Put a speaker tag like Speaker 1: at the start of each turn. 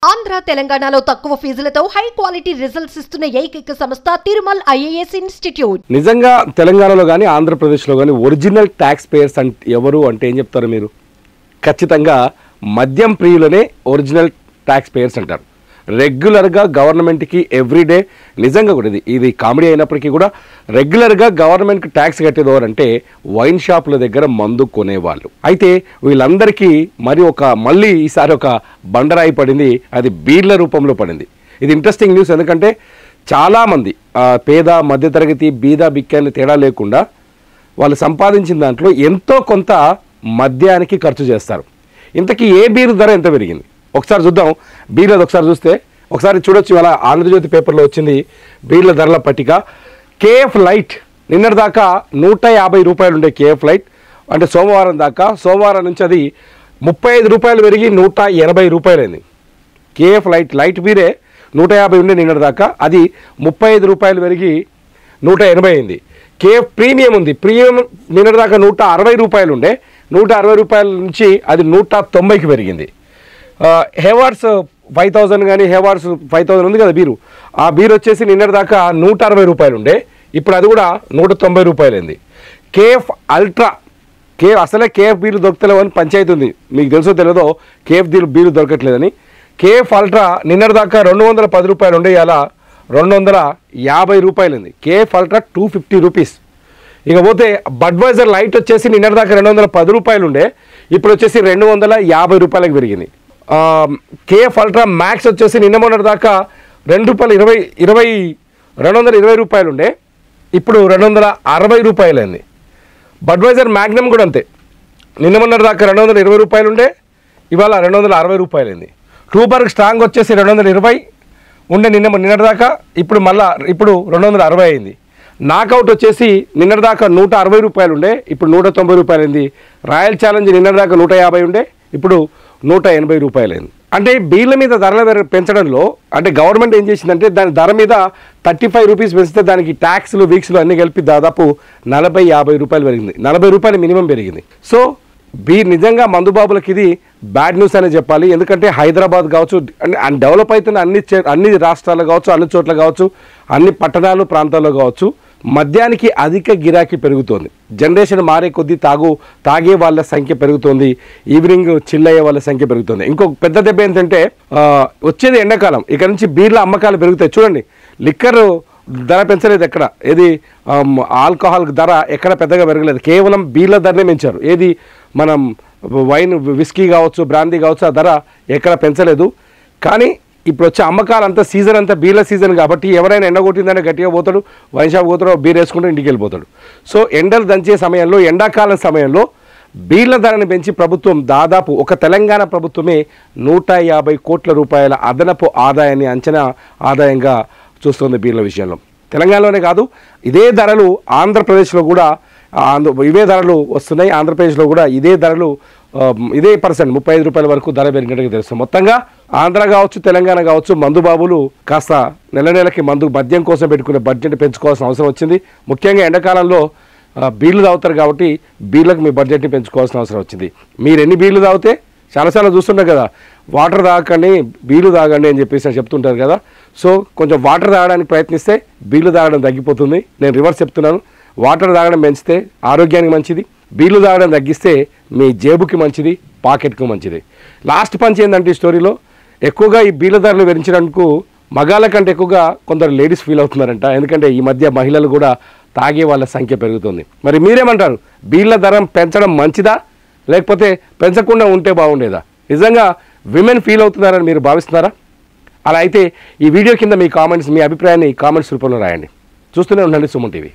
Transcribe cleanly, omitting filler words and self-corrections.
Speaker 1: ఆంధ్ర తెలంగాణలో తక్కువ ఫీజులతో high quality results ఇస్తున్న ఏకైక సంస్థ తిరుమల్ ఐఏఎస్ ఇన్స్టిట్యూట్.
Speaker 2: నిజంగా తెలంగాణలో కానీ ఆంధ్రప్రదేశ్లో కానీ ఒరిజినల్ ట్యాక్స్ పేయర్స్ అంటే ఎవరు అంటే ఏం చెప్తారు మీరు? ఖచ్చితంగా మద్యం ప్రియులనే ఒరిజినల్ ట్యాక్స్ పేయర్స్ అంటారు. రెగ్యులర్గా గవర్నమెంట్కి ఎవ్రీడే, నిజంగా కూడా ఇది కామెడీ అయినప్పటికీ కూడా రెగ్యులర్గా గవర్నమెంట్కి ట్యాక్స్ కట్టేదోరంటే వైన్ షాపుల దగ్గర మందు కొనేవాళ్ళు. అయితే వీళ్ళందరికీ మళ్ళీ ఈసారి ఒక బండరాయి పడింది, అది బీర్ల రూపంలో పడింది. ఇది ఇంట్రెస్టింగ్ న్యూస్, ఎందుకంటే చాలామంది పేద మధ్యతరగతి బీద బిక్కాన్ని తేడా లేకుండా వాళ్ళు సంపాదించిన దాంట్లో ఎంతో కొంత మద్యానికి ఖర్చు చేస్తారు. ఇంతకీ ఏ బీరు ధర ఎంత పెరిగింది ఒకసారి చూద్దాం. బీర్లది ఒకసారి చూస్తే ఒకసారి చూడొచ్చు. ఇవాళ ఆంధ్రజ్యోతి పేపర్లో వచ్చింది బీర్ల ధరల పట్టిక. కేఎఫ్ లైట్ నిన్నటి దాకా 150 రూపాయలు ఉండే కేఎఫ్ లైట్, అంటే సోమవారం దాకా, సోమవారం నుంచి అది 35 రూపాయలు పెరిగి 180 రూపాయలైంది. కేఎఫ్ లైట్ బీరే 150 ఉండే నిన్నటి దాకా, అది 35 రూపాయలు పెరిగి 180 అయింది. కేఎఫ్ ప్రీమియం ఉంది, ప్రీమియం నిన్నటి దాకా 160 రూపాయలు ఉండే, 160 రూపాయల నుంచి అది 190కి పెరిగింది. హేవార్డ్స్ 5000 కానీ హేవార్డ్స్ 5000 ఉంది కదా బీరు, ఆ బీరు వచ్చేసి నిన్నటి దాకా 160 రూపాయలు ఉండే, ఇప్పుడు అది కూడా 190 రూపాయలైంది. కేఎఫ్ అల్ట్రా, అసలే కేఎఫ్ బీరు దొరకలేవు అని పంచాయతీ ఉంది, మీకు తెలుసో తెలియదో కేఎఫ్ బీరు దొరకట్లేదని. కేఎఫ్ అల్ట్రా నిన్నటి దాకా 210 రూపాయలు ఉండే, ఇలా 250 రూపాయలు. KF ultra 250 rupees. ఇకపోతే బడ్వైజర్ లైట్ వచ్చేసి నిన్నటి దాకా 210 రూపాయలు ఉండే, ఇప్పుడు వచ్చేసి 250 రూపాయలకు పెరిగింది. కేఎఫ్ అల్ట్రా మ్యాక్స్ వచ్చేసి నిన్న మొన్నటి దాకా $220 రూపాయలు ఉండే, ఇప్పుడు 260 రూపాయలైంది. బడ్వైజర్ మ్యాగ్నమ్ కూడా అంతే, నిన్న మొన్నటి దాకా 220 రూపాయలు ఉండే, ఇవాళ 260 రూపాయలైంది. ట్రూబర్గ్ స్ట్రాంగ్ వచ్చేసి 220 ఉండే నిన్నటి దాకా, ఇప్పుడు 260 అయింది. నాకౌట్ వచ్చేసి నిన్నటి దాకా 160 రూపాయలు ఉండే, ఇప్పుడు 190 రూపాయలైంది. రాయల్ ఛాలెంజ్ నిన్నటి దాకా 150 ఉండే, ఇప్పుడు 180 రూపాయలైంది. అంటే బీర్ల మీద ధరల పెంచడంలో అంటే గవర్నమెంట్ ఏం చేసిందంటే దాని ధర మీద 35 రూపీస్ పెంచితే దానికి ట్యాక్స్లు వీక్స్లు అన్నీ కలిపి దాదాపు 40-50 రూపాయలు పెరిగింది. 40 రూపాయలు మినిమం పెరిగింది. సో బీర్ నిజంగా మందుబాబులకి ఇది బ్యాడ్ న్యూస్ అనే చెప్పాలి. ఎందుకంటే హైదరాబాద్ కావచ్చు, డెవలప్ అవుతున్న అన్ని రాష్ట్రాలు కావచ్చు, అన్ని చోట్ల కావచ్చు, అన్ని పట్టణాలు ప్రాంతాల్లో కావచ్చు, మద్యానికి అధిక గిరాకీ పెరుగుతోంది. జనరేషన్ మారే కొద్దీ తాగే వాళ్ళ సంఖ్య పెరుగుతోంది, ఈవినింగ్ చిల్ అయ్యే వాళ్ళ సంఖ్య పెరుగుతుంది. ఇంకొక పెద్ద దెబ్బ ఏంటంటే వచ్చేది ఎండాకాలం, ఇక్కడ నుంచి బీర్ల అమ్మకాలు పెరుగుతాయి. చూడండి, లిక్కర్ ధర పెంచలేదు ఎక్కడ, ఏది ఆల్కహాల్ ధర ఎక్కడ పెద్దగా పెరగలేదు, కేవలం బీర్ల ధరనే పెంచారు. ఏది మనం వైన్ విస్కీ కావచ్చు, బ్రాందీ కావచ్చు, ఆ ధర ఎక్కడ పెంచలేదు. కానీ ఇప్పుడు వచ్చే అమ్మకాలు అంతా సీజన్ అంతా బీర్ల సీజన్ కాబట్టి ఎవరైనా ఎండ కొట్టిందంటే గట్టిగా పోతాడు, వైన్ షాప్ పోతాడు, బీర్ వేసుకుంటూ ఇంటికి వెళ్ళిపోతాడు. సో ఎండలు దంచే సమయంలో, ఎండాకాలం సమయంలో బీర్ల ధరని పెంచి ప్రభుత్వం దాదాపు ఒక తెలంగాణ ప్రభుత్వమే 150 కోట్ల రూపాయల అదనపు ఆదాయాన్ని ఆదాయంగా చూస్తుంది బీర్ల విషయంలో. తెలంగాణలోనే కాదు, ఇదే ధరలు ఆంధ్రప్రదేశ్లో కూడా ఇవే ధరలు వస్తున్నాయి. ఆంధ్రప్రదేశ్లో కూడా ఇదే పర్సెంట్ 35 రూపాయల వరకు ధర పెరిగినట్టుగా తెలుస్తుంది. మొత్తంగా ఆంధ్ర కావచ్చు, తెలంగాణ కావచ్చు, మందుబాబులు కాస్త నెలకి మద్యం కోసం పెట్టుకునే బడ్జెట్ పెంచుకోవాల్సిన అవసరం వచ్చింది. ముఖ్యంగా ఎండాకాలంలో బీర్లు తాగుతారు కాబట్టి బీర్లకు మీ బడ్జెట్ని పెంచుకోవాల్సిన అవసరం వచ్చింది. మీరు ఎన్ని బీర్లు తాగితే, చాలాసార్లు చూస్తుంటారు కదా, వాటర్ తాగకండి బీర్లు తాగండి అని చెప్పేసి చెప్తుంటారు కదా. సో కొంచెం వాటర్ తాగడానికి ప్రయత్నిస్తే బీర్లు తాగడం తగ్గిపోతుంది. నేను రివర్స్ చెప్తున్నాను, వాటర్ తాగడం పెంచితే ఆరోగ్యానికి మంచిది, బీర్లు తాగడం తగ్గిస్తే మీ జేబుకి మంచిది, పాకెట్కి మంచిది. లాస్ట్ పంచ్ ఏంటంటే ఈ స్టోరీలో ఎక్కువగా ఈ బీర్ల ధరలు పెంచినందుకు మగాళ్ళ కంటే ఎక్కువగా కొందరు లేడీస్ ఫీల్ అవుతున్నారంట. ఎందుకంటే ఈ మధ్య మహిళలు కూడా తాగే వాళ్ళ సంఖ్య పెరుగుతుంది. మరి మీరేమంటారు? బీర్ల ధర పెంచడం మంచిదా, లేకపోతే పెంచకుండా ఉంటే బాగుండేదా? నిజంగా విమెన్ ఫీల్ అవుతున్నారని మీరు భావిస్తున్నారా? అలా అయితే ఈ వీడియో కింద మీ అభిప్రాయాన్ని కామెంట్స్ రూపంలో రాయండి. చూస్తూనే ఉండండి సుమన్ టీవీ.